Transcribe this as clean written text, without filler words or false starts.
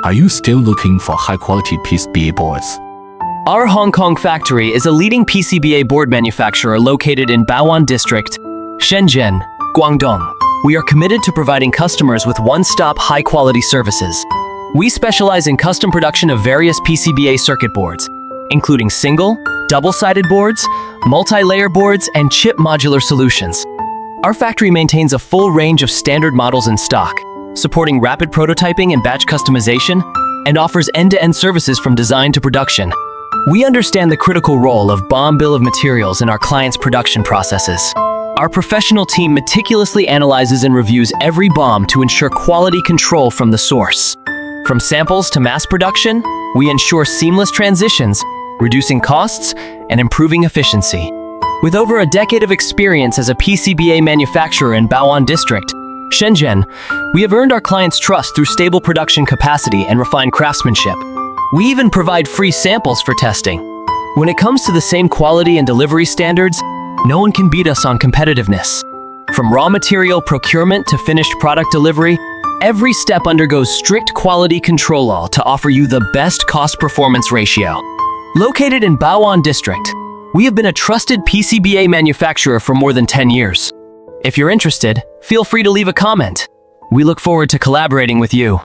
Are you still looking for high-quality PCBA boards? Our Hong Kong factory is a leading PCBA board manufacturer located in Bao'an District, Shenzhen, Guangdong. We are committed to providing customers with one-stop high-quality services. We specialize in custom production of various PCBA circuit boards, including single, double-sided boards, multi-layer boards, and chip modular solutions. Our factory maintains a full range of standard models in stock, supporting rapid prototyping and batch customization, and offers end-to-end services from design to production. We understand the critical role of BOM bill of materials in our clients' production processes. Our professional team meticulously analyzes and reviews every BOM to ensure quality control from the source. From samples to mass production, we ensure seamless transitions, reducing costs and improving efficiency. With over a decade of experience as a PCBA manufacturer in Bao'an District, Shenzhen, we have earned our clients' trust through stable production capacity and refined craftsmanship. We even provide free samples for testing. When it comes to the same quality and delivery standards, no one can beat us on competitiveness. From raw material procurement to finished product delivery, every step undergoes strict quality control to offer you the best cost-performance ratio. Located in Bao'an District, we have been a trusted PCBA manufacturer for more than 10 years. If you're interested, feel free to leave a comment. We look forward to collaborating with you.